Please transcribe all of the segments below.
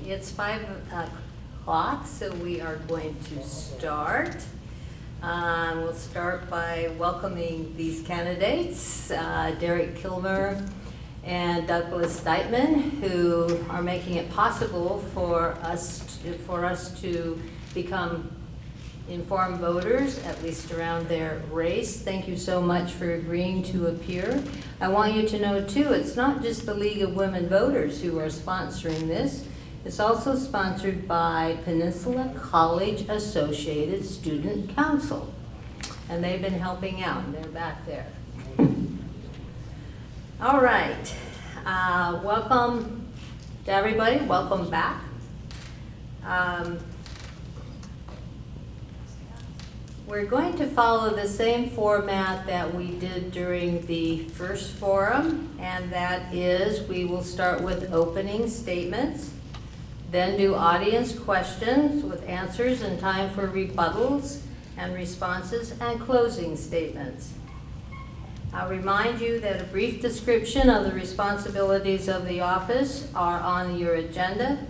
It's 5 o'clock, so we are going to start. We'll start by welcoming these candidates, Derek Kilmer and Douglas Dightman, who are making it possible for us to become informed voters, at least around their race. Thank you so much for agreeing to appear. I want you to know too, it's not just the League of Women Voters who are sponsoring this. It's also sponsored by Peninsula College Associated Student Council. And they've been helping out, they're back there. All right, welcome to everybody, welcome back. We're going to follow the same format that we did during the first forum, and that is we will start with opening statements, then do audience questions with answers and time for rebuttals and responses and closing statements. I'll remind you that a brief description of the responsibilities of the office are on your agenda.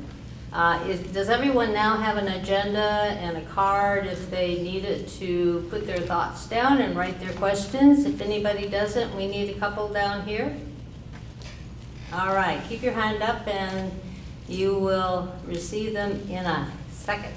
Does everyone now have an agenda and a card if they need it to put their thoughts down and write their questions? If anybody doesn't, we need a couple down here. All right, keep your hand up and you will receive them in a second.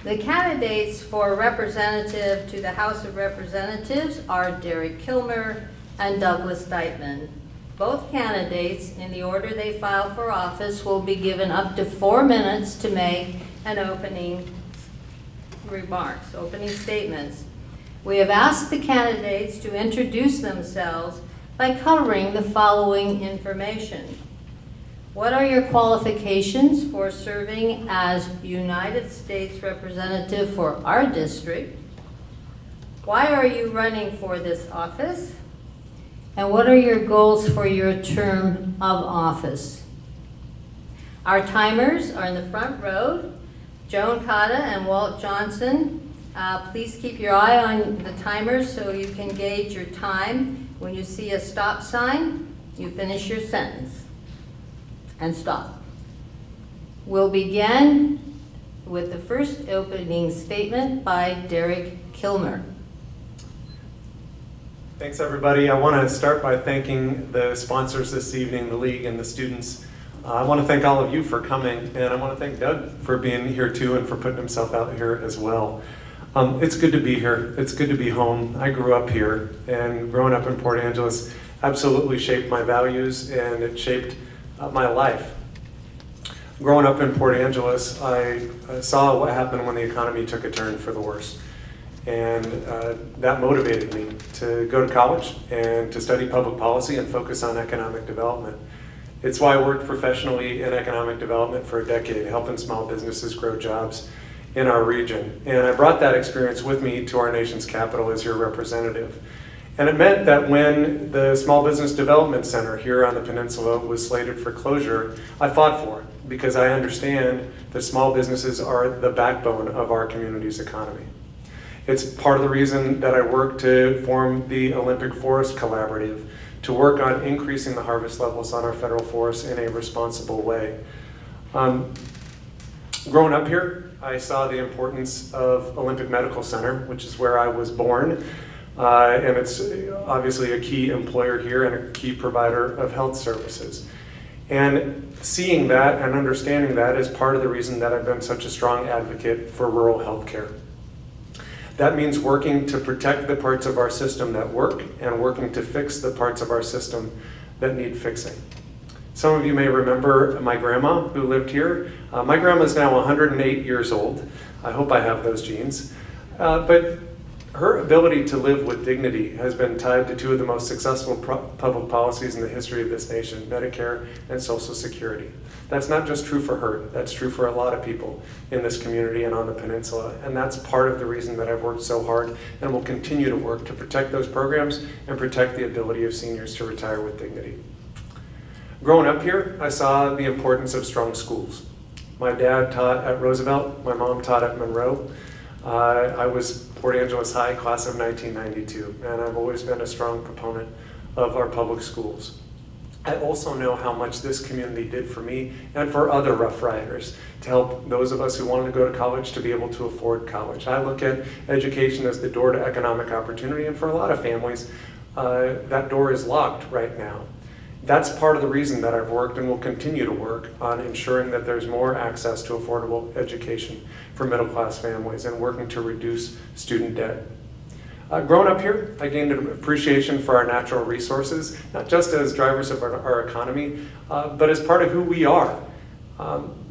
The candidates for representative to the House of Representatives are Derek Kilmer and Douglas Dightman. Both candidates, in the order they filed for office, will be given up to 4 minutes to make an opening remarks, opening statements. We have asked the candidates to introduce themselves by covering the following information. What are your qualifications for serving as United States Representative for our district? Why are you running for this office? And what are your goals for your term of office? Our timers are in the front row. Joan Cotta and Walt Johnson. Please keep your eye on the timers so you can gauge your time. When you see a stop sign, you finish your sentence and stop. We'll begin with the first opening statement by Derek Kilmer. Thanks, everybody. I want to start by thanking the sponsors this evening, the League and the students. I want to thank all of you for coming, and I want to thank Doug for being here too and for putting himself out here as well. It's good to be here. It's good to be home. I grew up here, and growing up in Port Angeles absolutely shaped my values, and it shaped my life. Growing up in Port Angeles, I saw what happened when the economy took a turn for the worse. And that motivated me to go to college and to study public policy and focus on economic development. It's why I worked professionally in economic development for a decade, helping small businesses grow jobs in our region. And I brought that experience with me to our nation's capital as your representative. And it meant that when the Small Business Development Center here on the peninsula was slated for closure, I fought for it because I understand that small businesses are the backbone of our community's economy. It's part of the reason that I work to form the Olympic Forest Collaborative, to work on increasing the harvest levels on our federal forests in a responsible way. Growing up here, I saw the importance of Olympic Medical Center, which is where I was born, and it's obviously a key employer here and a key provider of health services. And seeing that and understanding that is part of the reason that I've been such a strong advocate for rural health care. That means working to protect the parts of our system that work and working to fix the parts of our system that need fixing. Some of you may remember my grandma who lived here. My grandma is now 108 years old. I hope I have those genes. But her ability to live with dignity has been tied to two of the most successful public policies in the history of this nation, Medicare and Social Security. That's not just true for her, that's true for a lot of people in this community and on the peninsula. And that's part of the reason that I've worked so hard and will continue to work to protect those programs and protect the ability of seniors to retire with dignity. Growing up here, I saw the importance of strong schools. My dad taught at Roosevelt, my mom taught at Monroe. I was Port Angeles High, class of 1992, and I've always been a strong proponent of our public schools. I also know how much this community did for me and for other Rough Riders to help those of us who wanted to go to college to be able to afford college. I look at education as the door to economic opportunity, and for a lot of families, that door is locked right now. That's part of the reason that I've worked and will continue to work on ensuring that there's more access to affordable education for middle-class families and working to reduce student debt. Growing up here, I gained an appreciation for our natural resources, not just as drivers of our economy, but as part of who we are.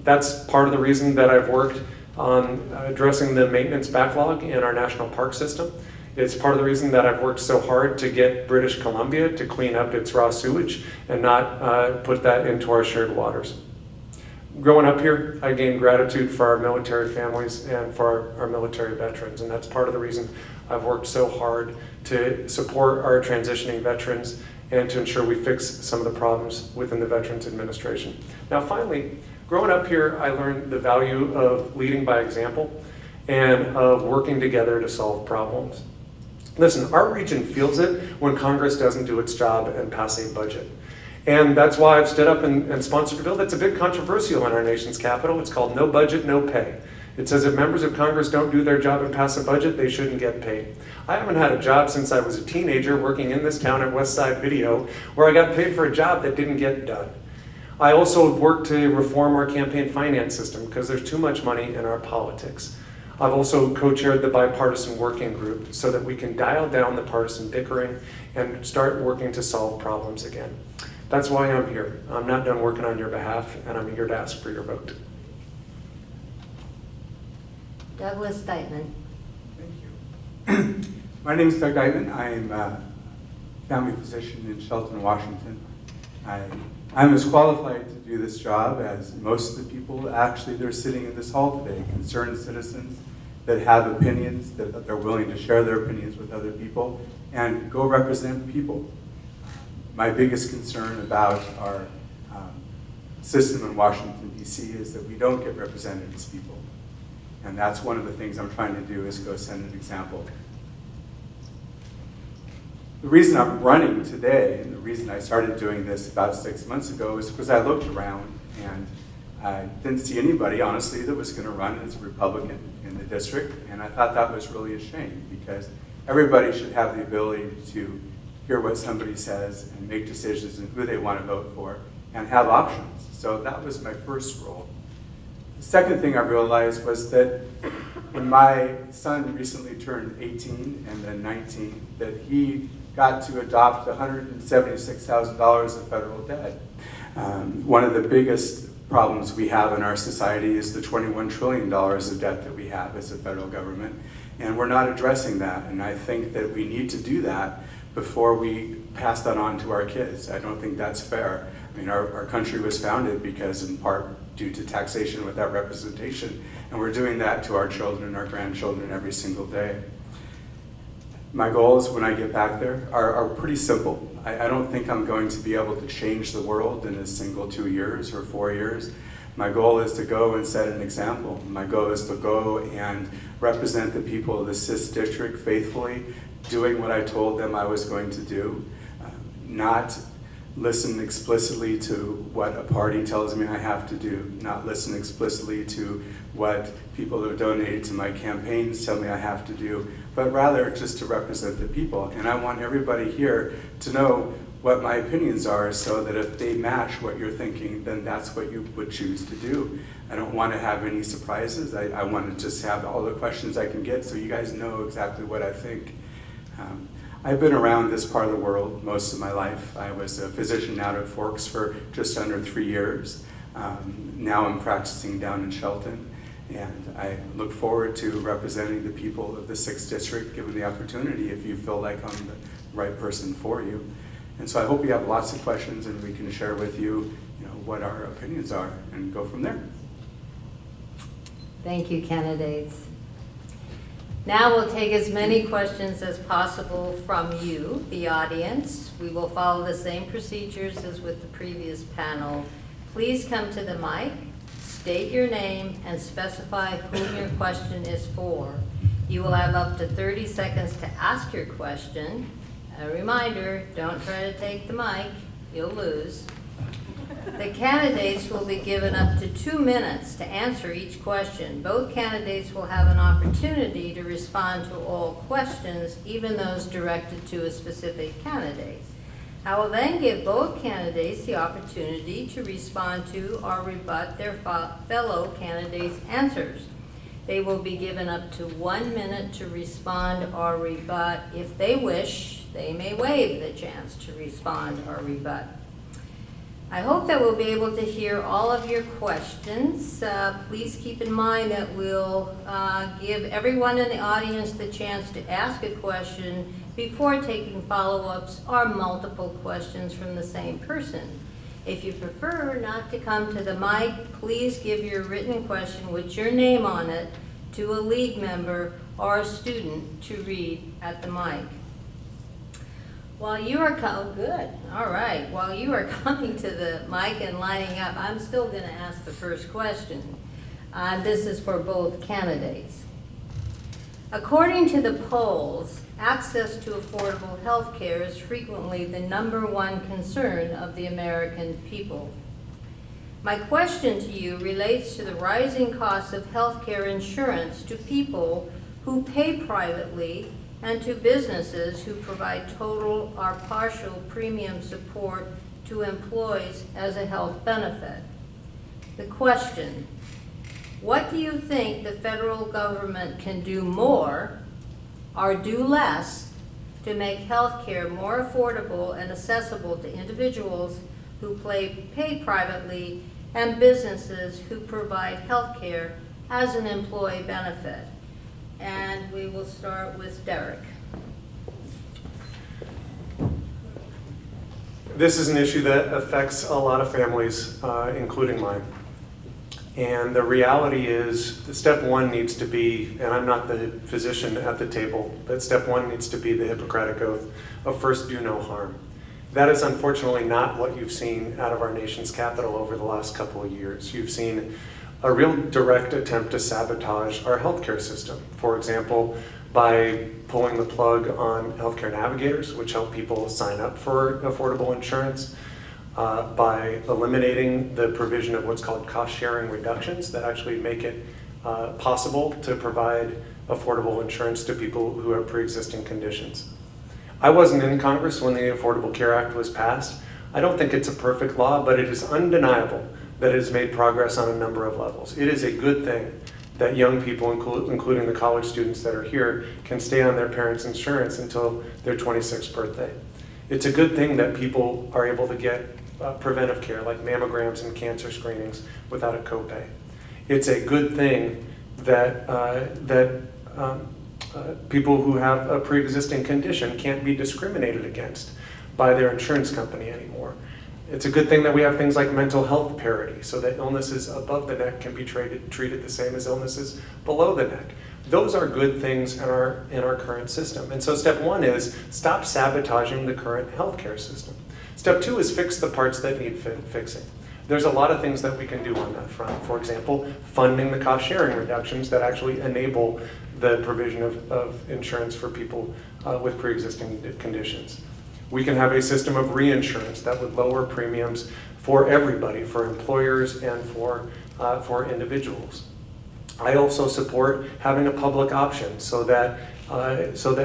That's part of the reason that I've worked on addressing the maintenance backlog in our national park system. It's part of the reason that I've worked so hard to get British Columbia to clean up its raw sewage and not put that into our shared waters. Growing up here, I gained gratitude for our military families and for our military veterans, and that's part of the reason I've worked so hard to support our transitioning veterans and to ensure we fix some of the problems within the Veterans Administration. Now finally, growing up here, I learned the value of leading by example and of working together to solve problems. Listen, our region feels it when Congress doesn't do its job and pass a budget. And that's why I've stood up and sponsored a bill that's a bit controversial in our nation's capital. It's called No Budget, No Pay. It says if members of Congress don't do their job and pass a budget, they shouldn't get paid. I haven't had a job since I was a teenager working in this town at Westside Video, where I got paid for a job that didn't get done. I also worked to reform our campaign finance system because there's too much money in our politics. I've also co-chaired the bipartisan working group so that we can dial down the partisan bickering and start working to solve problems again. That's why I'm here. I'm not done working on your behalf, and I'm eager to ask for your vote. Douglas Dightman. Thank you. My name is Doug Dightman. I'm a family physician in Shelton, Washington. I'm as qualified to do this job as most of the people actually that are sitting in this hall today, concerned citizens that have opinions, that they're willing to share their opinions with other people and go represent people. My biggest concern about our system in Washington, D.C. is that we don't get represented as people. And that's one of the things I'm trying to do, is go set an example. The reason I'm running today, and the reason I started doing this about 6 months ago, is because I looked around and I didn't see anybody, honestly, that was going to run as a Republican in the district. And I thought that was really a shame, because everybody should have the ability to hear what somebody says and make decisions on who they want to vote for and have options. So that was my first role. The second thing I realized was that when my son recently turned 18 and then 19, that he got to adopt $176,000 of federal debt. One of the biggest problems we have in our society is the $21 trillion of debt that we have as a federal government, and we're not addressing that. And I think that we need to do that before we pass that on to our kids. I don't think that's fair. I mean, our country was founded because, in part, due to taxation without representation, and we're doing that to our children and our grandchildren every single day. My goals when I get back there are pretty simple. I don't think I'm going to be able to change the world in a single 2 years or 4 years. My goal is to go and set an example. My goal is to go and represent the people of the 6th District faithfully, doing what I told them I was going to do, not listen explicitly to what a party tells me I have to do, not listen explicitly to what people who have donated to my campaigns tell me I have to do, but rather just to represent the people. And I want everybody here to know what my opinions are, so that if they match what you're thinking, then that's what you would choose to do. I don't want to have any surprises. I want to just have all the questions I can get so you guys know exactly what I think. I've been around this part of the world most of my life. I was a physician out at Forks for just under 3 years. Now I'm practicing down in Shelton, and I look forward to representing the people of the 6th District, given the opportunity, if you feel like I'm the right person for you. And so I hope you have lots of questions and we can share with you, what our opinions are and go from there. Thank you, candidates. Now we'll take as many questions as possible from you, the audience. We will follow the same procedures as with the previous panel. Please come to the mic, state your name, and specify whom your question is for. You will have up to 30 seconds to ask your question. A reminder, don't try to take the mic, you'll lose. The candidates will be given up to 2 minutes to answer each question. Both candidates will have an opportunity to respond to all questions, even those directed to a specific candidate. I will then give both candidates the opportunity to respond to or rebut their fellow candidates' answers. They will be given up to 1 minute to respond or rebut. If they wish, they may waive the chance to respond or rebut. I hope that we'll be able to hear all of your questions. Please keep in mind that we'll give everyone in the audience the chance to ask a question before taking follow-ups or multiple questions from the same person. If you prefer not to come to the mic, please give your written question with your name on it to a league member or a student to read at the mic. While you are While you are coming to the mic and lining up, I'm still going to ask the first question. This is for both candidates. According to the polls, access to affordable health care is frequently the #1 concern of the American people. My question to you relates to the rising costs of health care insurance to people who pay privately and to businesses who provide total or partial premium support to employees as a health benefit. The question: what do you think the federal government can do more or do less to make health care more affordable and accessible to individuals who pay privately and businesses who provide health care as an employee benefit? And we will start with Derek. This is an issue that affects a lot of families, including mine. And the reality is that step one needs to be, and I'm not the physician at the table, but step one needs to be the Hippocratic Oath of first do no harm. That is unfortunately not what you've seen out of our nation's capital over the last couple of years. You've seen a real direct attempt to sabotage our healthcare system. For example, by pulling the plug on healthcare navigators, which help people sign up for affordable insurance, by eliminating the provision of what's called cost-sharing reductions that actually make it possible to provide affordable insurance to people who have pre-existing conditions. I wasn't in Congress when the Affordable Care Act was passed. I don't think it's a perfect law, but it is undeniable that it has made progress on a number of levels. It is a good thing that young people, including the college students that are here, can stay on their parents' insurance until their 26th birthday. It's a good thing that people are able to get preventive care like mammograms and cancer screenings without a copay. It's a good thing that people who have a pre-existing condition can't be discriminated against by their insurance company anymore. It's a good thing that we have things like mental health parity, so that illnesses above the neck can be treated the same as illnesses below the neck. Those are good things in our current system. And so step one is stop sabotaging the current healthcare system. Step two is fix the parts that need fixing. There's a lot of things that we can do on that front. For example, funding the cost sharing reductions that actually enable the provision of insurance for people with pre-existing conditions. We can have a system of reinsurance that would lower premiums for everybody, for employers and for individuals. I also support having a public option so that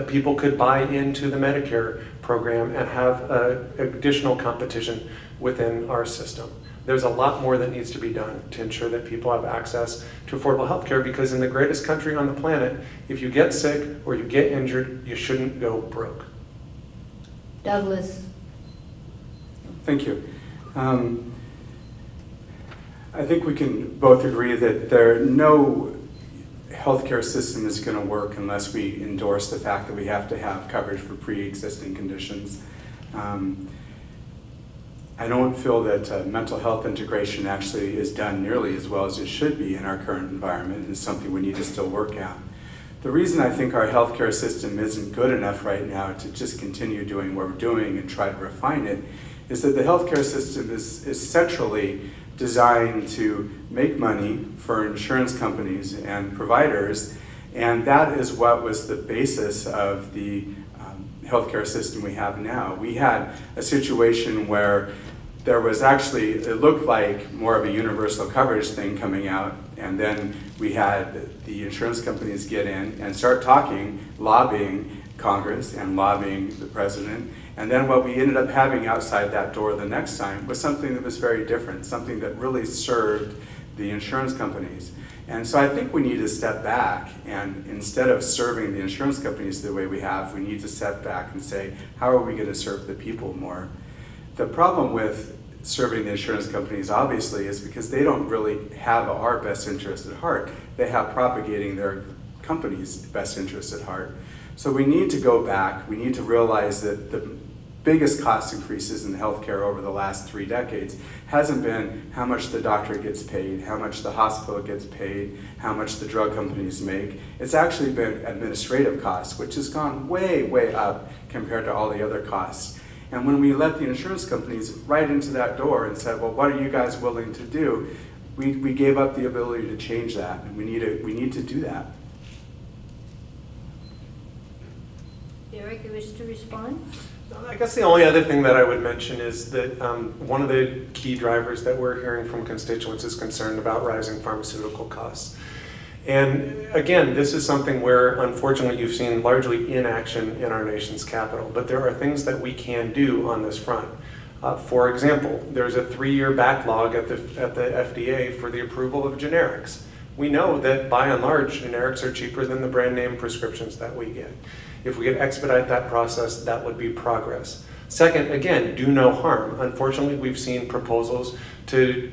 people could buy into the Medicare program and have additional competition within our system. There's a lot more that needs to be done to ensure that people have access to affordable health care, because in the greatest country on the planet, if you get sick or you get injured, you shouldn't go broke. Douglas. Thank you. I think we can both agree that no healthcare system is going to work unless we endorse the fact that we have to have coverage for pre-existing conditions. I don't feel that mental health integration actually is done nearly as well as it should be in our current environment, and it's something we need to still work at. The reason I think our healthcare system isn't good enough right now to just continue doing what we're doing and try to refine it is that the healthcare system is centrally designed to make money for insurance companies and providers, and that is what was the basis of the healthcare system we have now. We had a situation where there was actually, it looked like more of a universal coverage thing coming out, and then we had the insurance companies get in and start talking, lobbying Congress and lobbying the president, and then what we ended up having outside that door the next time was something that was very different, something that really served the insurance companies. And so I think we need to step back, and instead of serving the insurance companies the way we have, we need to step back and say, how are we going to serve the people more? The problem with serving the insurance companies, obviously, is because they don't really have our best interest at heart. They have propagating their company's best interest at heart. So we need to go back. We need to realize that the biggest cost increases in healthcare over the last 3 decades hasn't been how much the doctor gets paid, how much the hospital gets paid, how much the drug companies make. It's actually been administrative costs, which has gone way, way up compared to all the other costs. And when we let the insurance companies right into that door and said, well, what are you guys willing to do? We gave up the ability to change that, and we need to do that. Derek, you wish to respond? I guess the only other thing that I would mention is that one of the key drivers that we're hearing from constituents is concerned about rising pharmaceutical costs. And again, this is something where unfortunately you've seen largely inaction in our nation's capital, but there are things that we can do on this front. For example, there's a 3-year backlog at the FDA for the approval of generics. We know that by and large, generics are cheaper than the brand name prescriptions that we get. If we could expedite that process, that would be progress. Second, again, do no harm. Unfortunately, we've seen proposals to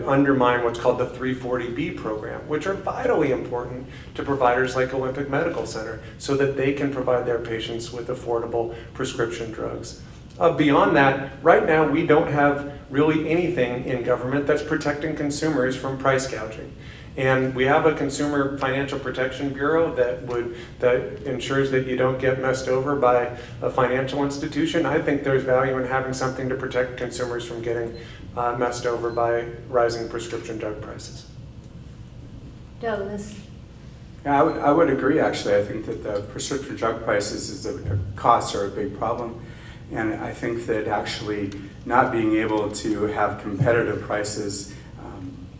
undermine what's called the 340B program, which are vitally important to providers like Olympic Medical Center so that they can provide their patients with affordable prescription drugs. Beyond that, right now we don't have really anything in government that's protecting consumers from price gouging. And we have a Consumer Financial Protection Bureau that ensures that you don't get messed over by a financial institution. I think there's value in having something to protect consumers from getting messed over by rising prescription drug prices. Douglas? Yeah, I would agree, actually. I think that the prescription drug prices costs are a big problem. And I think that actually not being able to have competitive prices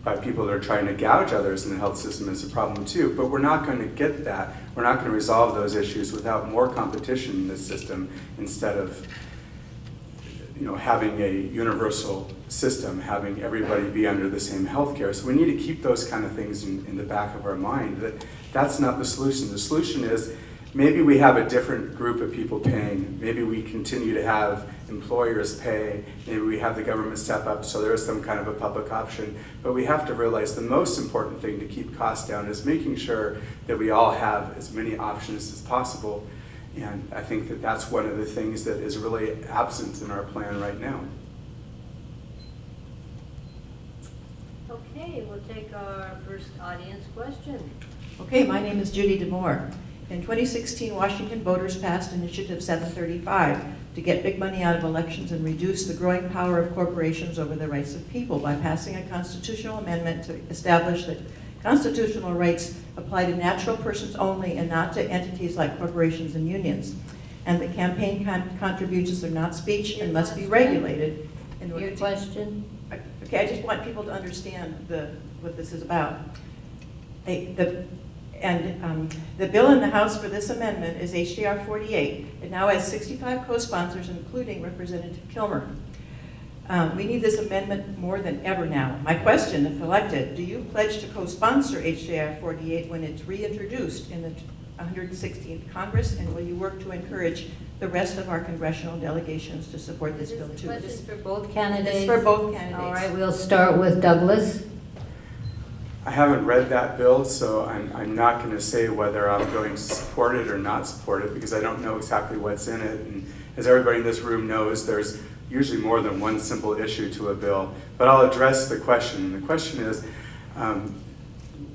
by people that are trying to gouge others in the health system is a problem too. But we're not going to get that. We're not going to resolve those issues without more competition in this system instead of having a universal system, having everybody be under the same health care. So we need to keep those kind of things in the back of our mind, that's not the solution. The solution is maybe we have a different group of people paying. Maybe we continue to have employers pay. Maybe we have the government step up so there is some kind of a public option. But we have to realize the most important thing to keep costs down is making sure that we all have as many options as possible. And I think that that's one of the things that is really absent in our plan right now. Okay, we'll take our first audience question. Okay, my name is Judy DeMoore. In 2016, Washington voters passed Initiative 735 to get big money out of elections and reduce the growing power of corporations over the rights of people by passing a constitutional amendment to establish that constitutional rights apply to natural persons only and not to entities like corporations and unions. And the campaign contributions are not speech and must be regulated. In order Your question? Okay, I just want people to understand what this is about. The bill in the House for this amendment is HJR 48. It now has 65 co-sponsors, including Representative Kilmer. We need this amendment more than ever now. My question, if elected, do you pledge to co-sponsor HJR 48 when it's reintroduced in the 116th Congress, and will you work to encourage the rest of our congressional delegations to support this bill too? This is for both candidates? It's for both candidates. All right, we'll start with Douglas. I haven't read that bill, so I'm not going to say whether I'm going to support it or not support it because I don't know exactly what's in it. And as everybody in this room knows, there's usually more than one simple issue to a bill. But I'll address the question. The question is,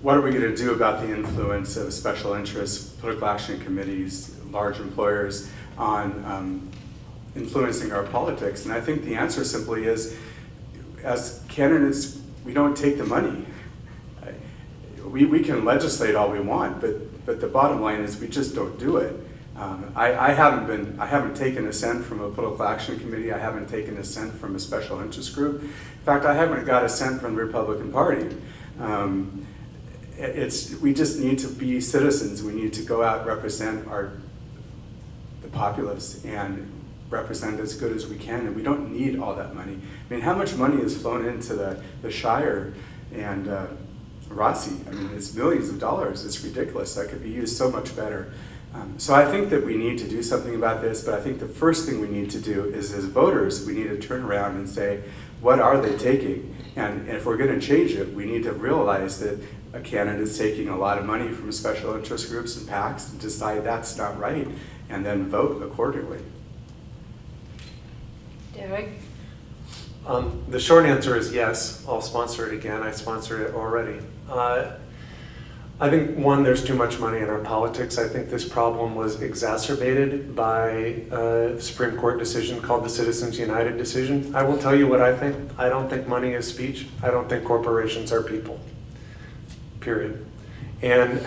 what are we going to do about the influence of special interests, political action committees, large employers on influencing our politics? And I think the answer simply is, as candidates, we don't take the money. We can legislate all we want, but the bottom line is we just don't do it. I haven't taken a cent from a political action committee. I haven't taken a cent from a special interest group. In fact, I haven't got a cent from the Republican Party. We just need to be citizens. We need to go out and represent the populace and represent as good as we can, and we don't need all that money. I mean, how much money is flown into the Shire and Rossi? I mean, it's millions of dollars. It's ridiculous. That could be used so much better. So I think that we need to do something about this, but I think the first thing we need to do is, as voters, we need to turn around and say, what are they taking? And if we're going to change it, we need to realize that a candidate's taking a lot of money from special interest groups and PACs and decide that's not right, and then vote accordingly. Derek? The short answer is yes, I'll sponsor it again. I sponsored it already. I think, one, there's too much money in our politics. I think this problem was exacerbated by a Supreme Court decision called the Citizens United decision. I will tell you what I think. I don't think money is speech. I don't think corporations are people, period. And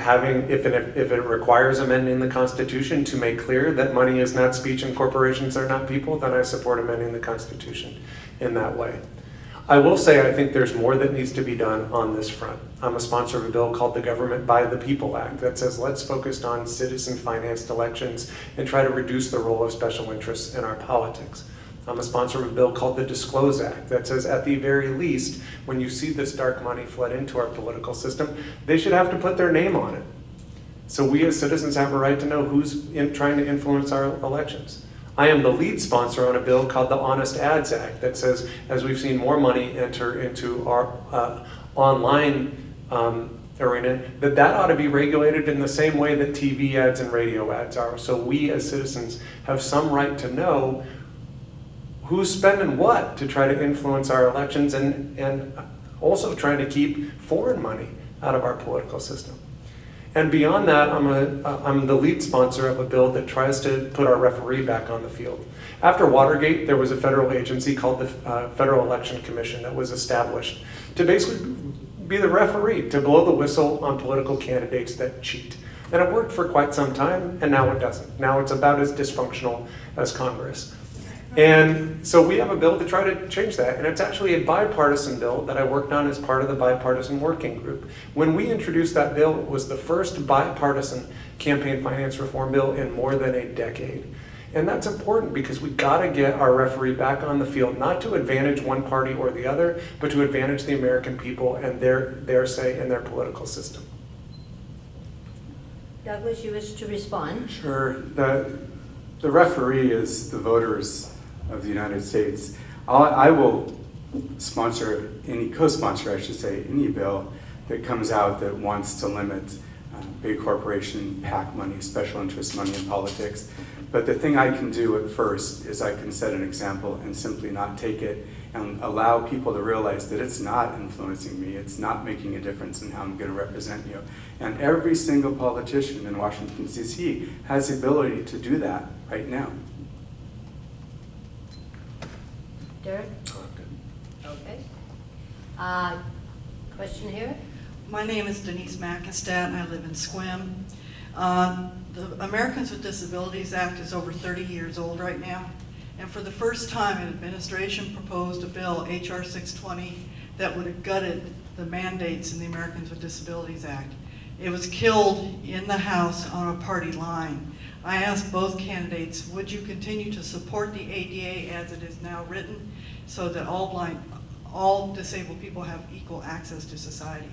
if it requires amending the Constitution to make clear that money is not speech and corporations are not people, then I support amending the Constitution in that way. I will say I think there's more that needs to be done on this front. I'm a sponsor of a bill called the Government by the People Act that says let's focus on citizen-financed elections and try to reduce the role of special interests in our politics. I'm a sponsor of a bill called the Disclose Act that says at the very least, when you see this dark money flood into our political system, they should have to put their name on it. So we as citizens have a right to know who's trying to influence our elections. I am the lead sponsor on a bill called the Honest Ads Act that says, as we've seen more money enter into our online arena, that ought to be regulated in the same way that TV ads and radio ads are. So we as citizens have some right to know who's spending what to try to influence our elections and also trying to keep foreign money out of our political system. And beyond that, I'm the lead sponsor of a bill that tries to put our referee back on the field. After Watergate, there was a federal agency called the Federal Election Commission that was established to basically be the referee, to blow the whistle on political candidates that cheat. And it worked for quite some time, and now it doesn't. Now it's about as dysfunctional as Congress. And so we have a bill to try to change that, and it's actually a bipartisan bill that I worked on as part of the bipartisan working group. When we introduced that bill, it was the first bipartisan campaign finance reform bill in more than a decade. And that's important because we gotta get our referee back on the field, not to advantage one party or the other, but to advantage the American people and their say in their political system. Douglas, you wish to respond? Sure. The referee is the voters of the United States. I will sponsor co-sponsor, I should say, any bill that comes out that wants to limit big corporation PAC money, special interest money in politics. But the thing I can do at first is I can set an example and simply not take it and allow people to realize that it's not influencing me, it's not making a difference in how I'm going to represent you. And every single politician in Washington, D.C. has the ability to do that right now. Derek? Okay. Question here? My name is Denise Mackestat, and I live in Sequim. The Americans with Disabilities Act is over 30 years old right now, and for the first time, an administration proposed a bill, H.R. 620, that would have gutted the mandates in the Americans with Disabilities Act. It was killed in the House on a party line. I asked both candidates, would you continue to support the ADA as it is now written so that all disabled people have equal access to society?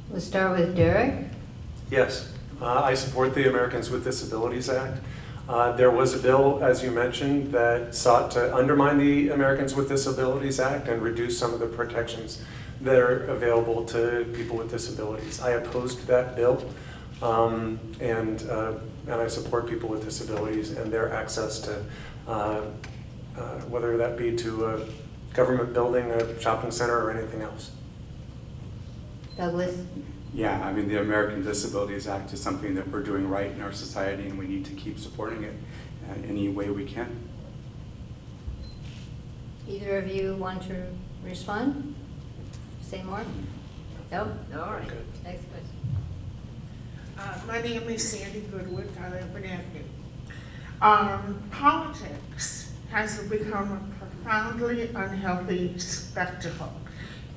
We'll start with Derek. Yes, I support the Americans with Disabilities Act. There was a bill, as you mentioned, that sought to undermine the Americans with Disabilities Act and reduce some of the protections that are available to people with disabilities. I opposed that bill, and I support people with disabilities and their access to, whether that be to a government building, a shopping center, or anything else. Douglas? Yeah, I mean, the American Disabilities Act is something that we're doing right in our society, and we need to keep supporting it any way we can. Either of you want to respond? Say more? No? All right. Okay. Next question. My name is Sandy Goodwood. I live in Avenue. Politics has become a profoundly unhealthy spectacle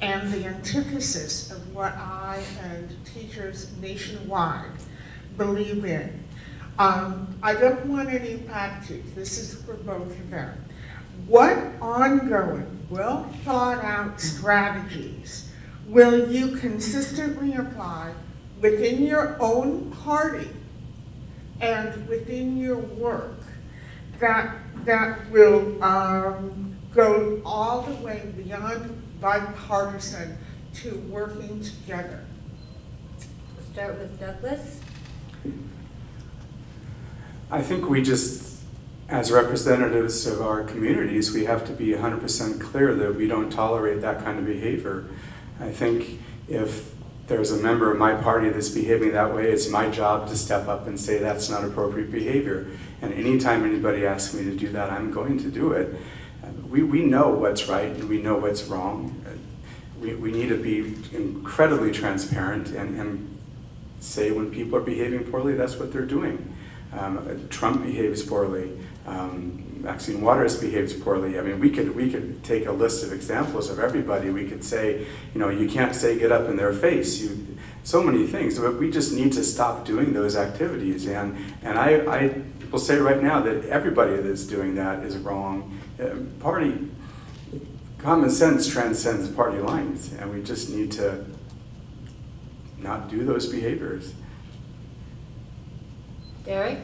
and the antithesis of what I and teachers nationwide believe in. I don't want any parties. This is for both of them. What ongoing, well thought out strategies will you consistently apply within your own party and within your work that will go all the way beyond bipartisan to working together? We'll start with Douglas. I think we just, as representatives of our communities, we have to be 100% clear that we don't tolerate that kind of behavior. I think if there's a member of my party that's behaving that way, it's my job to step up and say that's not appropriate behavior. And anytime anybody asks me to do that, I'm going to do it. We know what's right and we know what's wrong. We need to be incredibly transparent and say when people are behaving poorly, that's what they're doing. Trump behaves poorly. Maxine Waters behaves poorly. I mean, we could take a list of examples of everybody. We could say, you know, you can't say get up in their face. So many things. But we just need to stop doing those activities. And I will say right now that everybody that's doing that is wrong. Common sense transcends party lines, and we just need to not do those behaviors. Derek?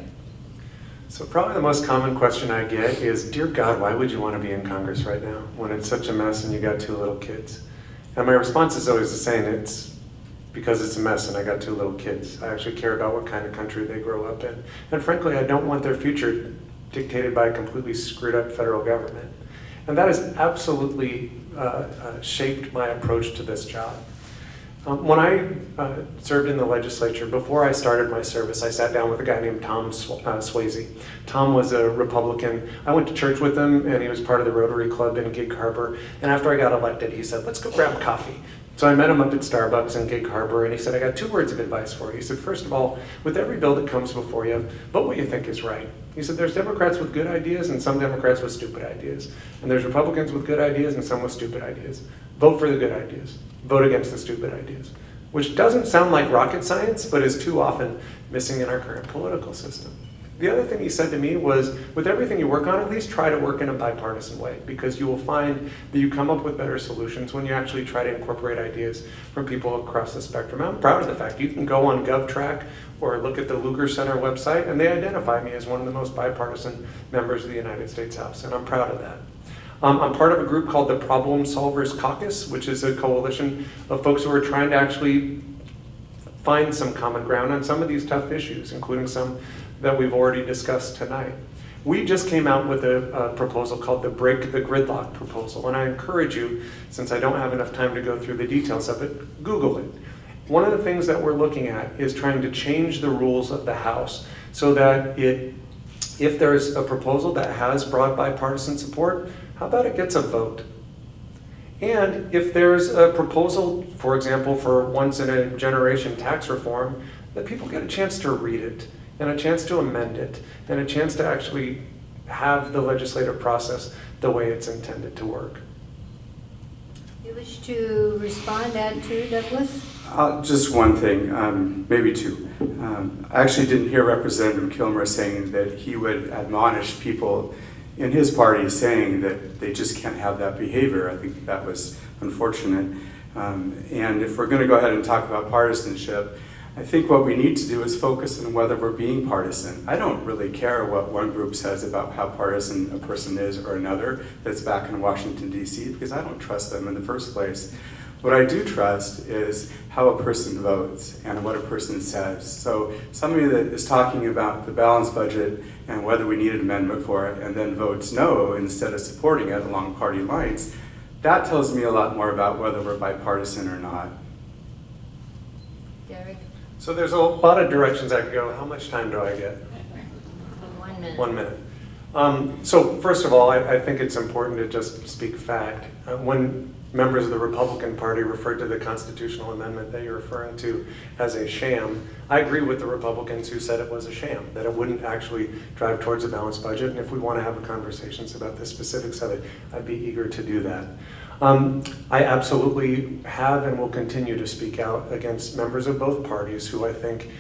So probably the most common question I get is, dear God, why would you want to be in Congress right now when it's such a mess and you got 2 little kids? And my response is always the same. It's because it's a mess and I got 2 little kids. I actually care about what kind of country they grow up in. And frankly, I don't want their future dictated by a completely screwed up federal government. And that has absolutely shaped my approach to this job. When I served in the legislature, before I started my service, I sat down with a guy named Tom Swayze. Tom was a Republican. I went to church with him, and he was part of the Rotary Club in Gig Harbor. And after I got elected, he said, let's go grab coffee. So I met him up at Starbucks in Gig Harbor, and he said, I got 2 words of advice for you. He said, first of all, with every bill that comes before you, vote what you think is right. He said, there's Democrats with good ideas and some Democrats with stupid ideas. And there's Republicans with good ideas and some with stupid ideas. Vote for the good ideas. Vote against the stupid ideas. Which doesn't sound like rocket science, but is too often missing in our current political system. The other thing he said to me was, with everything you work on, at least try to work in a bipartisan way, because you will find that you come up with better solutions when you actually try to incorporate ideas from people across the spectrum. I'm proud of the fact you can go on GovTrack or look at the Lugar Center website, and they identify me as one of the most bipartisan members of the United States House, and I'm proud of that. I'm part of a group called the Problem Solvers Caucus, which is a coalition of folks who are trying to actually find some common ground on some of these tough issues, including some that we've already discussed tonight. We just came out with a proposal called the Break the Gridlock proposal, and I encourage you, since I don't have enough time to go through the details of it, Google it. One of the things that we're looking at is trying to change the rules of the House so that if there's a proposal that has broad bipartisan support, how about it gets a vote? And if there's a proposal, for example, for once in a generation tax reform, that people get a chance to read it, and a chance to amend it, and a chance to actually have the legislative process the way it's intended to work. You wish to respond, add to, Douglas? Just one thing, maybe 2. I actually didn't hear Representative Kilmer saying that he would admonish people in his party saying that they just can't have that behavior. I think that was unfortunate. And if we're going to go ahead and talk about partisanship, I think what we need to do is focus on whether we're being partisan. I don't really care what one group says about how partisan a person is or another that's back in Washington, D.C., because I don't trust them in the first place. What I do trust is how a person votes and what a person says. So somebody that is talking about the balanced budget and whether we need an amendment for it and then votes no instead of supporting it along party lines, that tells me a lot more about whether we're bipartisan or not. Derek? So there's a lot of directions I could go. How much time do I get? 1 minute. 1 minute. So first of all, I think it's important to just speak fact. When members of the Republican Party referred to the constitutional amendment that you're referring to as a sham, I agree with the Republicans who said it was a sham, that it wouldn't actually drive towards a balanced budget. And if we want to have conversations about the specifics of it, I'd be eager to do that. I absolutely have and will continue to speak out against members of both parties who I think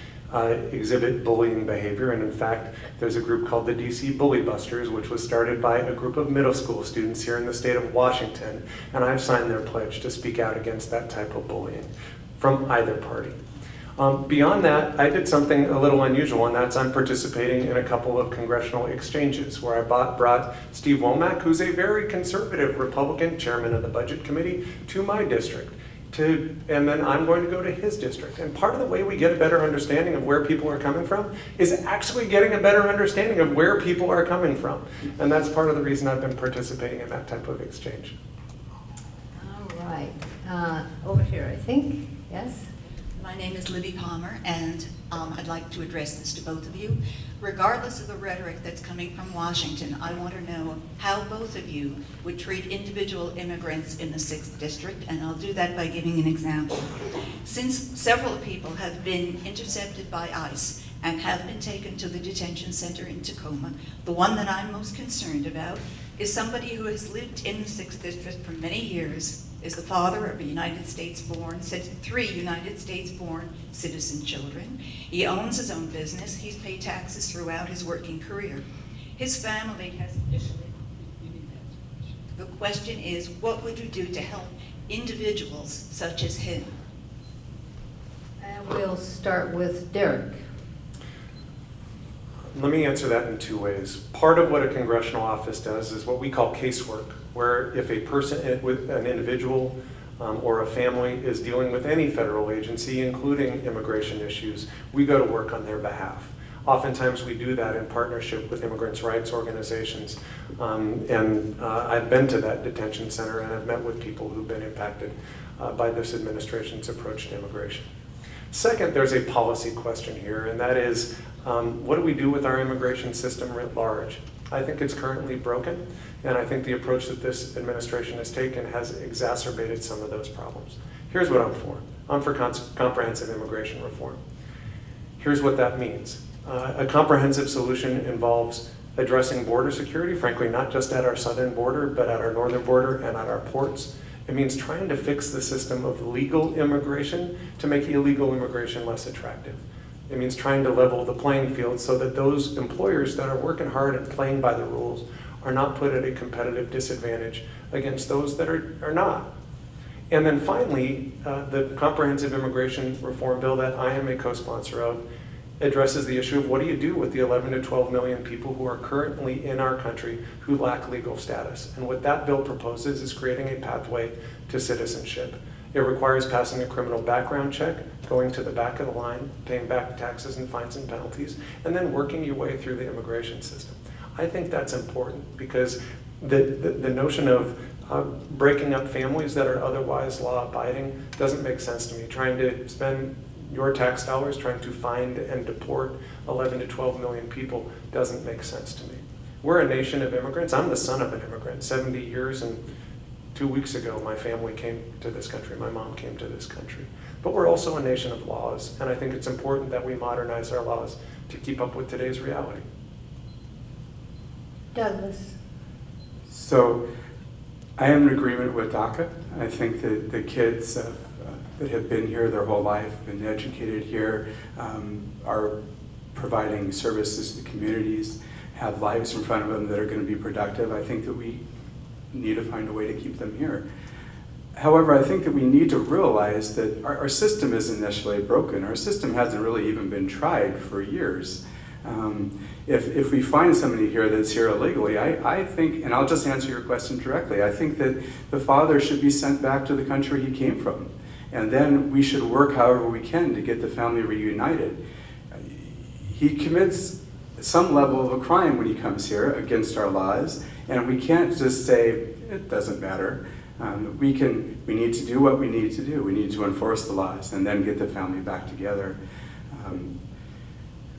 exhibit bullying behavior. And in fact, there's a group called the DC Bully Busters, which was started by a group of middle school students here in the state of Washington. And I've signed their pledge to speak out against that type of bullying from either party. Beyond that, I did something a little unusual, and that's I'm participating in a couple of congressional exchanges where I brought Steve Womack, who's a very conservative Republican chairman of the Budget Committee, to my district. And then I'm going to go to his district. And part of the way we get a better understanding of where people are coming from is actually getting a better understanding of where people are coming from. And that's part of the reason I've been participating in that type of exchange. All right. Over here, I think. Yes? My name is Libby Palmer, and I'd like to address this to both of you. Regardless of the rhetoric that's coming from Washington, I want to know how both of you would treat individual immigrants in the 6th District, and I'll do that by giving an example. Since several people have been intercepted by ICE and have been taken to the detention center in Tacoma, the one that I'm most concerned about is somebody who has lived in the 6th District for many years, is the father of a United States-born, 3 United States-born citizen children. He owns his own business. He's paid taxes throughout his working career. His family has initially. The question is, what would you do to help individuals such as him? And we'll start with Derek. Let me answer that in 2 ways. Part of what a congressional office does is what we call casework, where if a person, with an individual or a family is dealing with any federal agency, including immigration issues, we go to work on their behalf. Oftentimes we do that in partnership with immigrants' rights organizations. I've been to that detention center and I've met with people who've been impacted by this administration's approach to immigration. Second, there's a policy question here, and that is, what do we do with our immigration system writ large? I think it's currently broken, and I think the approach that this administration has taken has exacerbated some of those problems. Here's what I'm for. I'm for comprehensive immigration reform. Here's what that means. A comprehensive solution involves addressing border security, frankly, not just at our southern border, but at our northern border and at our ports. It means trying to fix the system of legal immigration to make illegal immigration less attractive. It means trying to level the playing field so that those employers that are working hard and playing by the rules are not put at a competitive disadvantage against those that are not. And then finally, the comprehensive immigration reform bill that I am a co-sponsor of addresses the issue of what do you do with the 11 to 12 million people who are currently in our country who lack legal status. And what that bill proposes is creating a pathway to citizenship. It requires passing a criminal background check, going to the back of the line, paying back taxes and fines and penalties, and then working your way through the immigration system. I think that's important because the notion of breaking up families that are otherwise law-abiding doesn't make sense to me. Trying to spend your tax dollars trying to find and deport 11 to 12 million people doesn't make sense to me. We're a nation of immigrants. I'm the son of an immigrant. 70 years and 2 weeks ago, my family came to this country. My mom came to this country. But we're also a nation of laws, and I think it's important that we modernize our laws to keep up with today's reality. Douglas. So I am in agreement with DACA. I think that the kids that have been here their whole life, been educated here, are providing services to communities, have lives in front of them that are going to be productive. I think that we need to find a way to keep them here. However, I think that we need to realize that our system isn't necessarily broken. Our system hasn't really even been tried for years. If we find somebody here that's here illegally, I think, and I'll just answer your question directly, I think that the father should be sent back to the country he came from. And then we should work however we can to get the family reunited. He commits some level of a crime when he comes here against our laws, and we can't just say, it doesn't matter. We need to do what we need to do. We need to enforce the laws and then get the family back together.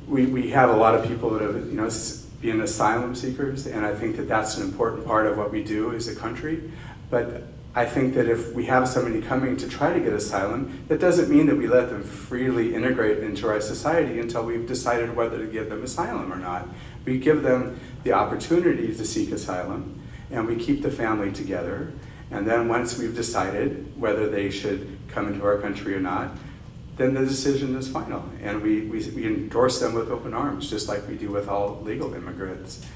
We have a lot of people that have, being asylum seekers, and I think that that's an important part of what we do as a country. But I think that if we have somebody coming to try to get asylum, that doesn't mean that we let them freely integrate into our society until we've decided whether to give them asylum or not. We give them the opportunity to seek asylum, and we keep the family together. And then once we've decided whether they should come into our country or not, then the decision is final. And we endorse them with open arms, just like we do with all legal immigrants.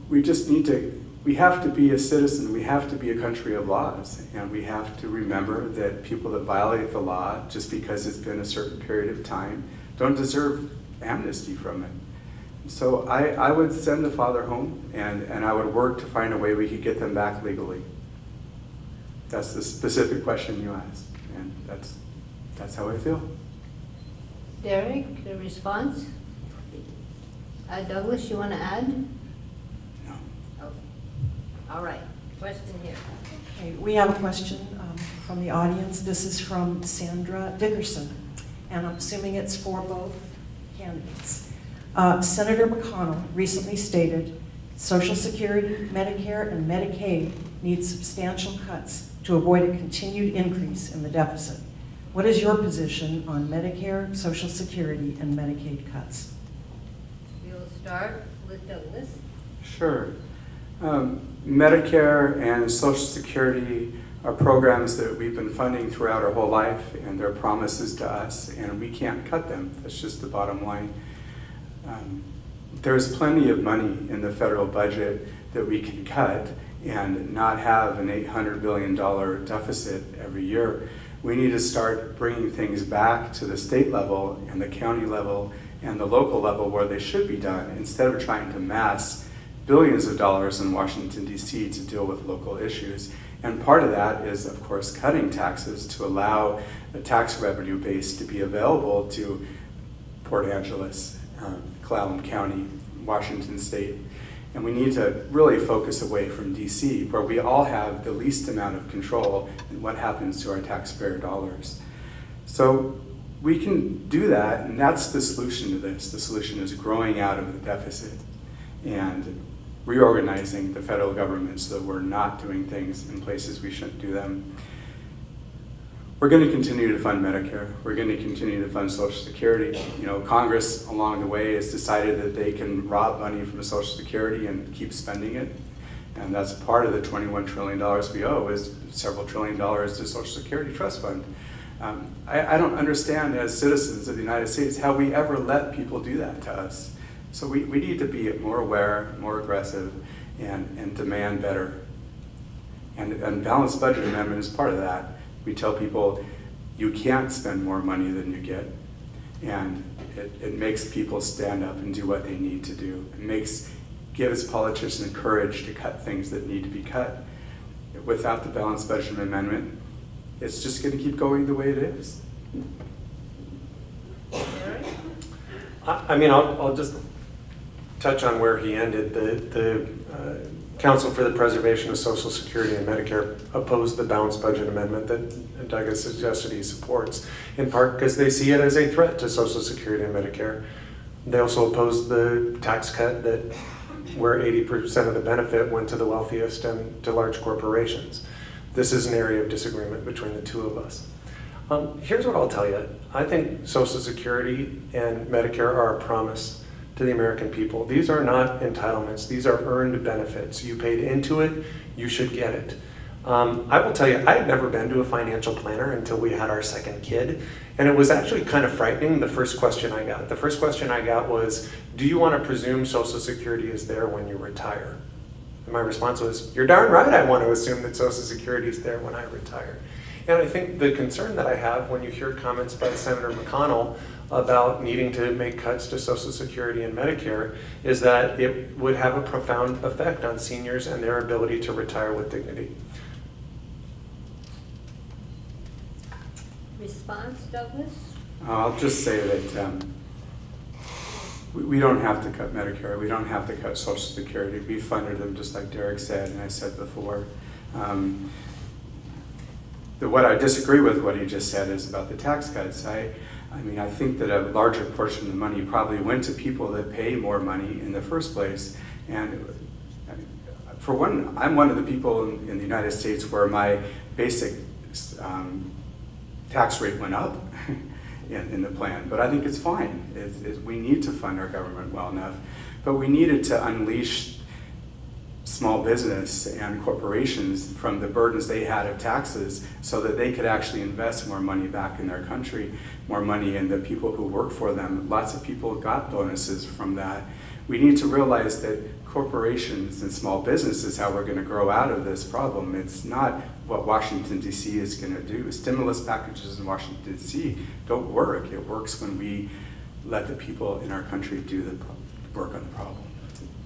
We just need to, we have to be a citizen, we have to be a country of laws, and we have to remember that people that violate the law, just because it's been a certain period of time, don't deserve amnesty from it. So I would send the father home, and I would work to find a way we could get them back legally. That's the specific question you asked, and that's how I feel. Derek, the response? Douglas, you want to add? No. Okay. All right. Question here. Okay, we have a question from the audience. This is from Sandra Dickerson, and I'm assuming it's for both candidates. Senator McConnell recently stated Social Security, Medicare, and Medicaid need substantial cuts to avoid a continued increase in the deficit. What is your position on Medicare, Social Security, and Medicaid cuts? We'll start with Douglas. Sure. Medicare and Social Security are programs that we've been funding throughout our whole life, and they're promises to us, and we can't cut them. That's just the bottom line. There's plenty of money in the federal budget that we can cut and not have an $800 billion deficit every year. We need to start bringing things back to the state level and the county level and the local level where they should be done, instead of trying to mass billions of dollars in Washington, D.C. to deal with local issues. And part of that is, of course, cutting taxes to allow the tax revenue base to be available to Port Angeles, Clallam County, Washington State. And we need to really focus away from DC, where we all have the least amount of control in what happens to our taxpayer dollars. So we can do that, and that's the solution to this. The solution is growing out of the deficit and reorganizing the federal government so that we're not doing things in places we shouldn't do them. We're going to continue to fund Medicare. We're going to continue to fund Social Security. You know, Congress along the way has decided that they can rob money from Social Security and keep spending it. And that's part of the $21 trillion we owe, is several $1 trillion to Social Security Trust Fund. I don't understand as citizens of the United States how we ever let people do that to us. So we need to be more aware, more aggressive, and demand better. And balanced budget amendment is part of that. We tell people you can't spend more money than you get, and it makes people stand up and do what they need to do. It gives politicians courage to cut things that need to be cut. Without the balanced budget amendment, it's just going to keep going the way it is. Derek? I mean, I'll just touch on where he ended. The Council for the Preservation of Social Security and Medicare opposed the balanced budget amendment that Doug has suggested he supports, in part because they see it as a threat to Social Security and Medicare. They also opposed the tax cut where 80% of the benefit went to the wealthiest and to large corporations. This is an area of disagreement between the two of us. Here's what I'll tell you. I think Social Security and Medicare are a promise to the American people. These are not entitlements. These are earned benefits. You paid into it, you should get it. I will tell you, I had never been to a financial planner until we had our second kid, and it was actually kind of frightening, the first question I got. The first question I got was, do you want to presume Social Security is there when you retire? And my response was, you're darn right I want to assume that Social Security is there when I retire. And I think the concern that I have when you hear comments by Senator McConnell about needing to make cuts to Social Security and Medicare is that it would have a profound effect on seniors and their ability to retire with dignity. Response, Douglas? I'll just say that we don't have to cut Medicare. We don't have to cut Social Security. We funded them just like Derek said, and I said before. What I disagree with what he just said is about the tax cuts. I mean, I think that a larger portion of the money probably went to people that pay more money in the first place. And for one, I'm one of the people in the United States where my basic tax rate went up in the plan, but I think it's fine. We need to fund our government well enough, but we needed to unleash small business and corporations from the burdens they had of taxes so that they could actually invest more money back in their country, more money in the people who work for them. Lots of people got bonuses from that. We need to realize that corporations and small business is how we're going to grow out of this problem. It's not what Washington, D.C. is going to do. Stimulus packages in Washington, D.C. don't work. It works when we let the people in our country do the work on the problem.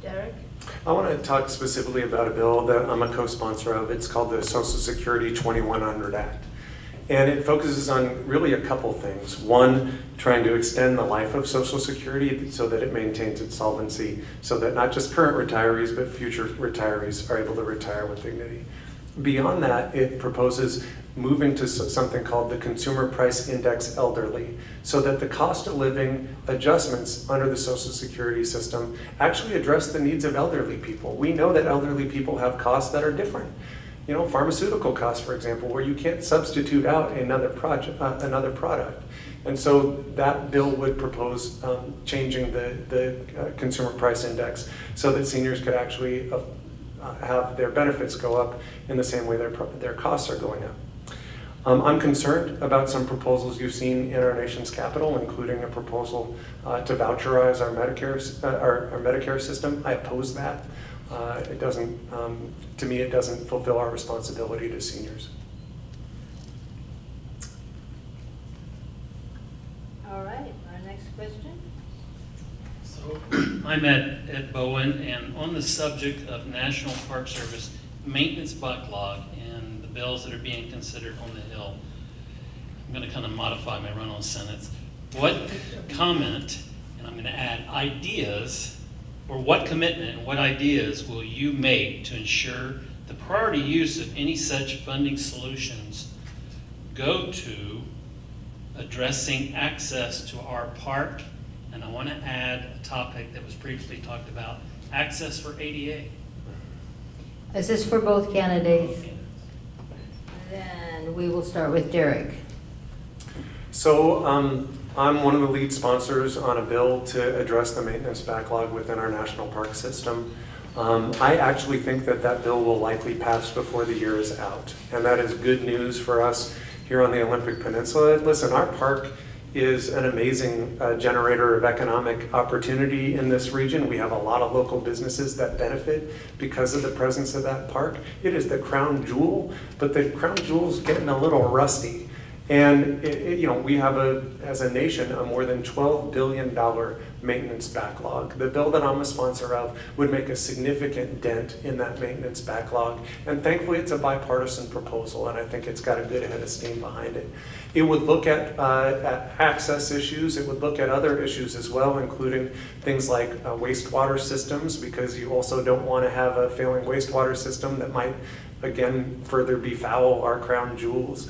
Derek? I want to talk specifically about a bill that I'm a co-sponsor of. It's called the Social Security 2100 Act. And it focuses on really a couple things. One, trying to extend the life of Social Security so that it maintains its solvency, so that not just current retirees, but future retirees are able to retire with dignity. Beyond that, it proposes moving to something called the Consumer Price Index Elderly, so that the cost of living adjustments under the Social Security system actually address the needs of elderly people. We know that elderly people have costs that are different. You know, pharmaceutical costs, for example, where you can't substitute out another product. And so that bill would propose changing the Consumer Price Index so that seniors could actually have their benefits go up in the same way their costs are going up. I'm concerned about some proposals you've seen in our nation's capital, including a proposal to voucherize our Medicare system. I oppose that. It doesn't, to me, it doesn't fulfill our responsibility to seniors. All right, our next question. So I'm Ed Bowen, and on the subject of National Park Service maintenance backlog and the bills that are being considered on the Hill, I'm going to kind of modify my run-on sentence. What comment, and I'm going to add ideas, or what commitment and what ideas will you make to ensure the priority use of any such funding solutions go to addressing access to our park? And I want to add a topic that was previously talked about, access for ADA. Is this for both candidates? Then we will start with Derek. So I'm one of the lead sponsors on a bill to address the maintenance backlog within our national park system. I actually think that that bill will likely pass before the year is out. And that is good news for us here on the Olympic Peninsula. Listen, our park is an amazing generator of economic opportunity in this region. We have a lot of local businesses that benefit because of the presence of that park. It is the crown jewel, but the crown jewel's getting a little rusty. And we have, as a nation, a more than $12 billion maintenance backlog. The bill that I'm a sponsor of would make a significant dent in that maintenance backlog. And thankfully, it's a bipartisan proposal, and I think it's got a good head of steam behind it. It would look at access issues. It would look at other issues as well, including things like wastewater systems, because you also don't want to have a failing wastewater system that might, again, further befoul our crown jewels.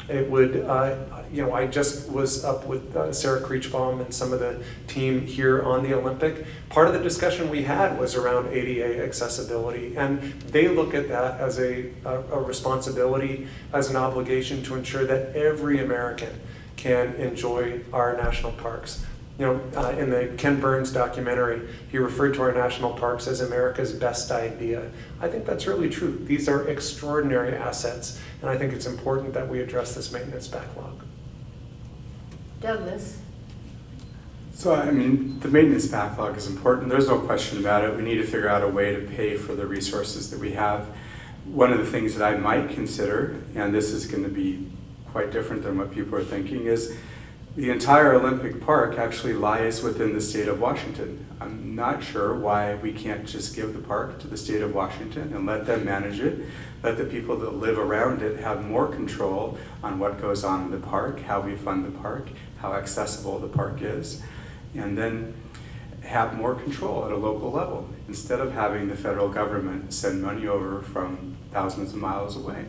It would, I just was up with Sarah Creechbaum and some of the team here on the Olympic. Part of the discussion we had was around ADA accessibility, and they look at that as a responsibility, as an obligation to ensure that every American can enjoy our national parks. In the Ken Burns documentary, he referred to our national parks as America's best idea. I think that's really true. These are extraordinary assets, and I think it's important that we address this maintenance backlog. Douglas. So, I mean, the maintenance backlog is important. There's no question about it. We need to figure out a way to pay for the resources that we have. One of the things that I might consider, and this is going to be quite different than what people are thinking, is the entire Olympic Park actually lies within the state of Washington. I'm not sure why we can't just give the park to the state of Washington and let them manage it. Let the people that live around it have more control on what goes on in the park, how we fund the park, how accessible the park is, and then have more control at a local level instead of having the federal government send money over from thousands of miles away.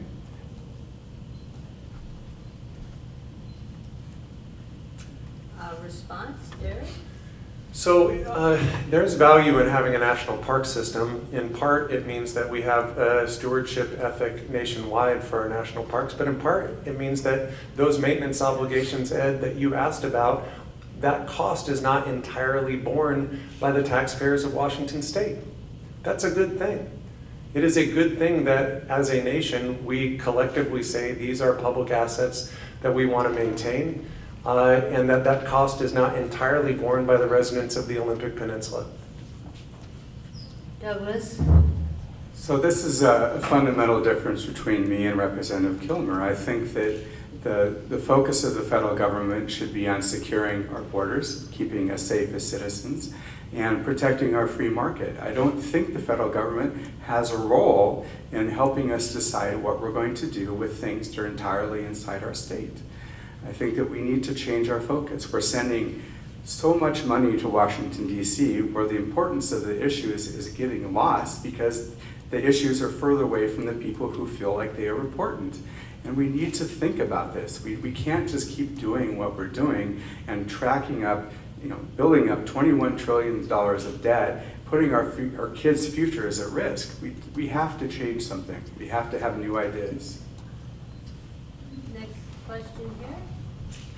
Response, Derek? So there's value in having a national park system. In part, it means that we have a stewardship ethic nationwide for our national parks, but in part, it means that those maintenance obligations, Ed, that you asked about, that cost is not entirely borne by the taxpayers of Washington State. That's a good thing. It is a good thing that as a nation, we collectively say these are public assets that we want to maintain, and that cost is not entirely borne by the residents of the Olympic Peninsula. Douglas? So this is a fundamental difference between me and Representative Kilmer. I think that the focus of the federal government should be on securing our borders, keeping us safe as citizens, and protecting our free market. I don't think the federal government has a role in helping us decide what we're going to do with things that are entirely inside our state. I think that we need to change our focus. We're sending so much money to Washington, D.C., where the importance of the issues is getting lost because the issues are further away from the people who feel like they are important. And we need to think about this. We can't just keep doing what we're doing and tracking up, building up $21 trillion of debt, putting our kids' futures at risk. We have to change something. We have to have new ideas. Next question here.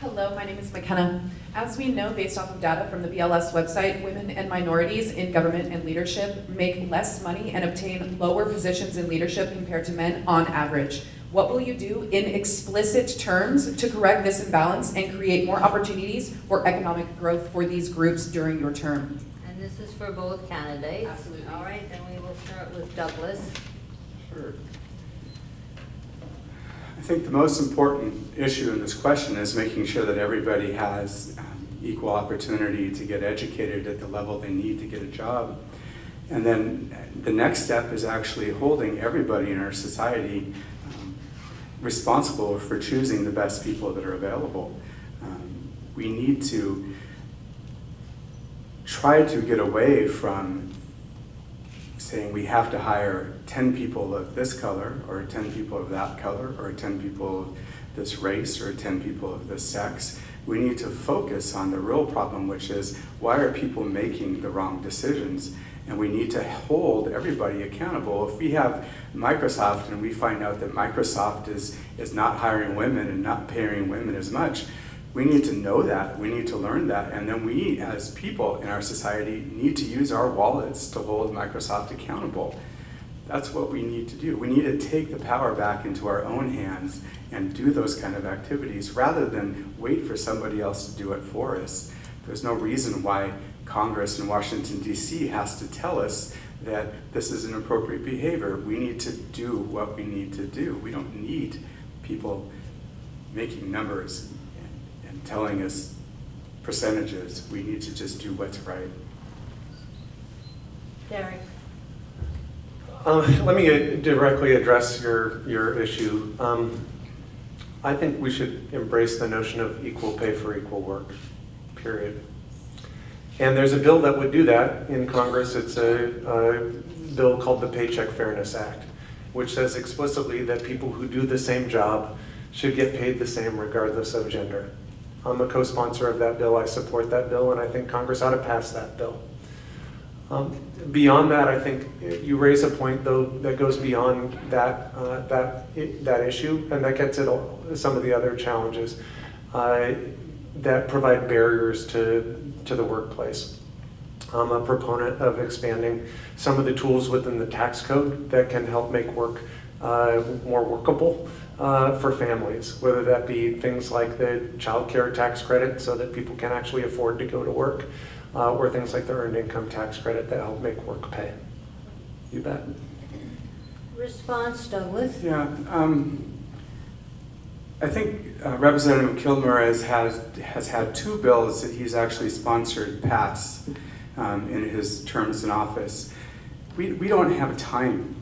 Hello, my name is McKenna. As we know, based off of data from the BLS website, women and minorities in government and leadership make less money and obtain lower positions in leadership compared to men on average. What will you do in explicit terms to correct this imbalance and create more opportunities for economic growth for these groups during your term? And this is for both candidates. Absolutely. All right, then we will start with Douglas. Sure. I think the most important issue in this question is making sure that everybody has equal opportunity to get educated at the level they need to get a job. And then the next step is actually holding everybody in our society responsible for choosing the best people that are available. We need to try to get away from saying we have to hire 10 people of this color, or 10 people of that color, or 10 people of this race, or 10 people of this sex. We need to focus on the real problem, which is why are people making the wrong decisions? And we need to hold everybody accountable. If we have Microsoft and we find out that Microsoft is not hiring women and not paying women as much, we need to know that, we need to learn that, and then we as people in our society need to use our wallets to hold Microsoft accountable. That's what we need to do. We need to take the power back into our own hands and do those kind of activities rather than wait for somebody else to do it for us. There's no reason why Congress in Washington, D.C. has to tell us that this is inappropriate behavior. We need to do what we need to do. We don't need people making numbers and telling us percentages. We need to just do what's right. Derek? Let me directly address your issue. I think we should embrace the notion of equal pay for equal work, period. And there's a bill that would do that in Congress. It's a bill called the Paycheck Fairness Act, which says explicitly that people who do the same job should get paid the same regardless of gender. I'm a co-sponsor of that bill. I support that bill, and I think Congress ought to pass that bill. Beyond that, I think you raise a point, though, that goes beyond that issue, and that gets at some of the other challenges that provide barriers to the workplace. I'm a proponent of expanding some of the tools within the tax code that can help make work more workable for families, whether that be things like the child care tax credit so that people can actually afford to go to work, or things like the earned income tax credit that help make work pay. You bet. Response, Douglas? Yeah, I think Representative Kilmer has had two bills that he's actually sponsored pass in his terms in office. We don't have time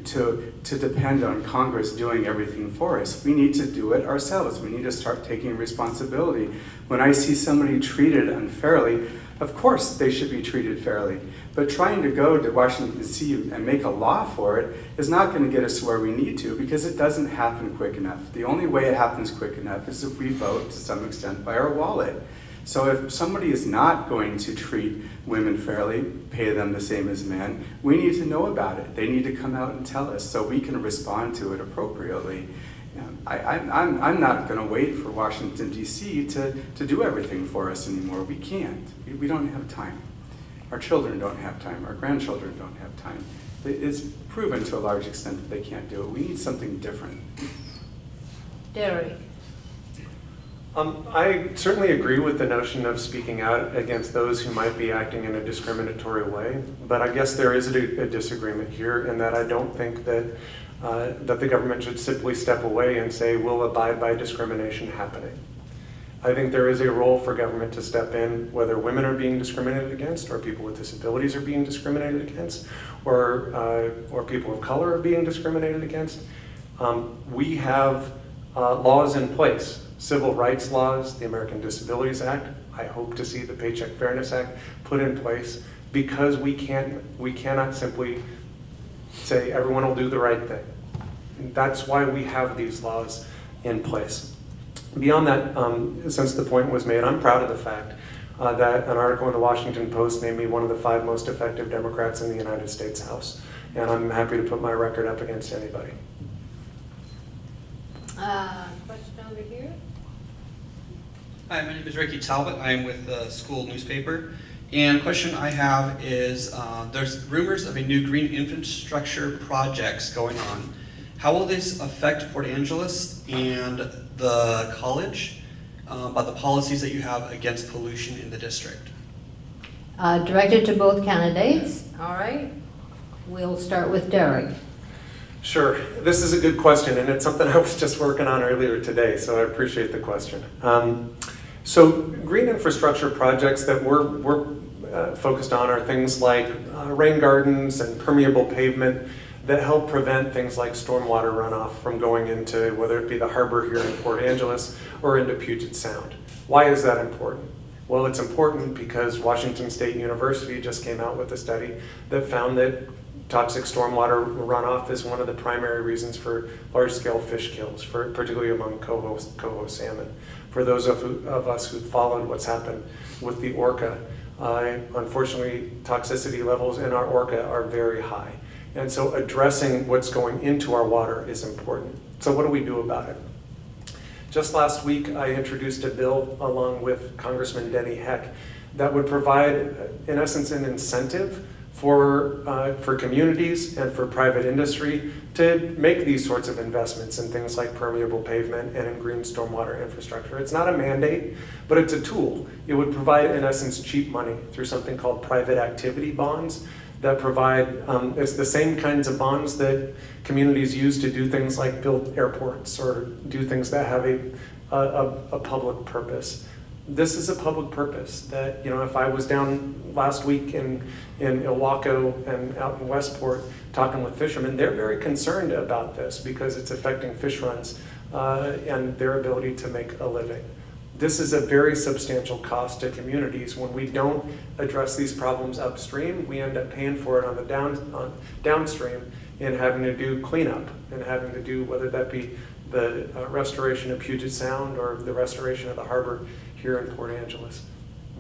to depend on Congress doing everything for us. We need to do it ourselves. We need to start taking responsibility. When I see somebody treated unfairly, of course they should be treated fairly. But trying to go to Washington, D.C. and make a law for it is not going to get us to where we need to, because it doesn't happen quick enough. The only way it happens quick enough is if we vote to some extent by our wallet. So if somebody is not going to treat women fairly, pay them the same as men, we need to know about it. They need to come out and tell us so we can respond to it appropriately. I'm not going to wait for Washington, D.C. to do everything for us anymore. We can't. We don't have time. Our children don't have time. Our grandchildren don't have time. It's proven to a large extent that they can't do it. We need something different. Derek? I certainly agree with the notion of speaking out against those who might be acting in a discriminatory way, but I guess there is a disagreement here in that I don't think that that the government should simply step away and say, we'll abide by discrimination happening. I think there is a role for government to step in, whether women are being discriminated against, or people with disabilities are being discriminated against, or people of color are being discriminated against. We have laws in place. Civil rights laws, the American Disabilities Act. I hope to see the Paycheck Fairness Act put in place because we cannot simply say everyone will do the right thing. And that's why we have these laws in place. Beyond that, since the point was made, I'm proud of the fact that an article in the Washington Post named me one of the 5 most effective Democrats in the United States House. And I'm happy to put my record up against anybody. Question over here? Hi, my name is Ricky Talbot. I am with the school newspaper. And the question I have is, there's rumors of a new green infrastructure projects going on. How will this affect Port Angeles and the college about the policies that you have against pollution in the district? Directed to both candidates. All right. We'll start with Derek. Sure. This is a good question, and it's something I was just working on earlier today, so I appreciate the question. So green infrastructure projects that we're focused on are things like rain gardens and permeable pavement that help prevent things like stormwater runoff from going into, whether it be the harbor here in Port Angeles or into Puget Sound. Why is that important? Well, it's important because Washington State University just came out with a study that found that toxic stormwater runoff is one of the primary reasons for large-scale fish kills, particularly among coho salmon. For those of us who followed what's happened with the orca, unfortunately, toxicity levels in our orca are very high. And so addressing what's going into our water is important. So what do we do about it? Just last week, I introduced a bill along with Congressman Denny Heck that would provide, in essence, an incentive for communities and for private industry to make these sorts of investments in things like permeable pavement and in green stormwater infrastructure. It's not a mandate, but it's a tool. It would provide, in essence, cheap money through something called private activity bonds that provide, it's the same kinds of bonds that communities use to do things like build airports or do things that have a public purpose. This is a public purpose that, if I was down last week in Ilwaco and out in Westport talking with fishermen, they're very concerned about this because it's affecting fish runs and their ability to make a living. This is a very substantial cost to communities. When we don't address these problems upstream, we end up paying for it on the downstream in having to do cleanup and having to do, whether that be the restoration of Puget Sound or the restoration of the harbor here in Port Angeles.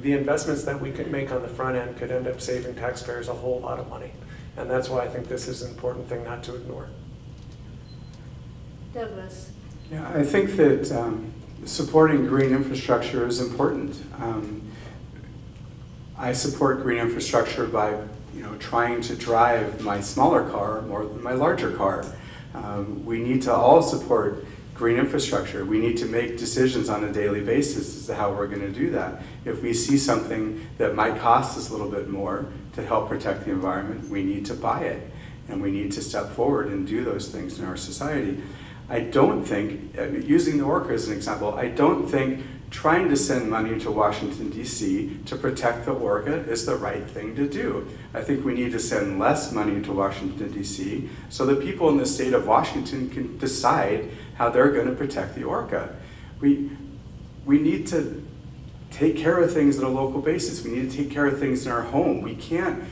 The investments that we could make on the front end could end up saving taxpayers a whole lot of money. And that's why I think this is an important thing not to ignore. Douglas. Yeah, I think that supporting green infrastructure is important. I support green infrastructure by trying to drive my smaller car more than my larger car. We need to all support green infrastructure. We need to make decisions on a daily basis as to how we're going to do that. If we see something that might cost us a little bit more to help protect the environment, we need to buy it. And we need to step forward and do those things in our society. I don't think, using the orca as an example, I don't think trying to send money to Washington, D.C. to protect the orca is the right thing to do. I think we need to send less money to Washington, D.C. so that people in the state of Washington can decide how they're going to protect the orca. We need to take care of things on a local basis. We need to take care of things in our home. We can't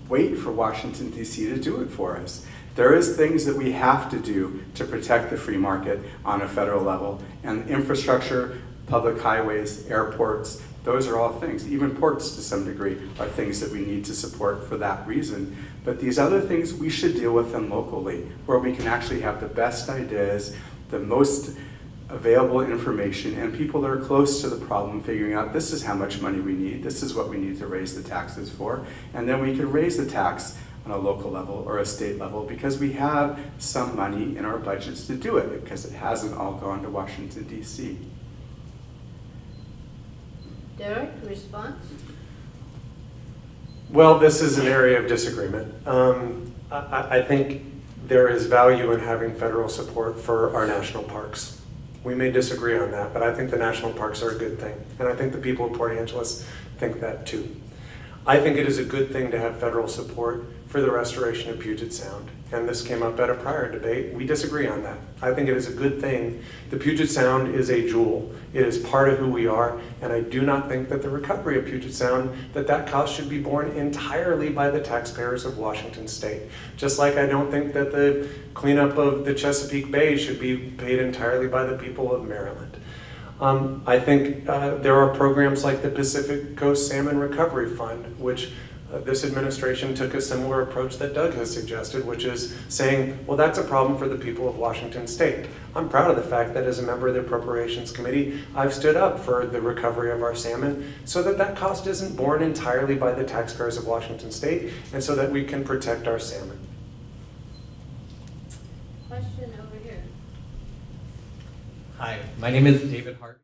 wait for Washington, D.C. to do it for us. There is things that we have to do to protect the free market on a federal level, and infrastructure, public highways, airports, Those are all things, even ports to some degree, are things that we need to support for that reason. But these other things, we should deal with them locally, where we can actually have the best ideas, the most available information, and people that are close to the problem figuring out this is how much money we need, this is what we need to raise the taxes for, and then we can raise the tax on a local level or a state level because we have some money in our budgets to do it, because it hasn't all gone to Washington, D.C. Derek, response? Well, this is an area of disagreement. I think there is value in having federal support for our national parks. We may disagree on that, but I think the national parks are a good thing. And I think the people of Port Angeles think that too. I think it is a good thing to have federal support for the restoration of Puget Sound. And this came up at a prior debate. We disagree on that. I think it is a good thing. The Puget Sound is a jewel. It is part of who we are, and I do not think that the recovery of Puget Sound, that cost should be borne entirely by the taxpayers of Washington State. Just like I don't think that the cleanup of the Chesapeake Bay should be paid entirely by the people of Maryland. I think there are programs like the Pacific Coast Salmon Recovery Fund, which this administration took a similar approach that Doug has suggested, which is saying, well, that's a problem for the people of Washington State. I'm proud of the fact that as a member of the Appropriations Committee, I've stood up for the recovery of our salmon so that that cost isn't borne entirely by the taxpayers of Washington State, and so that we can protect our salmon. Question over here. Hi, my name is David Hart.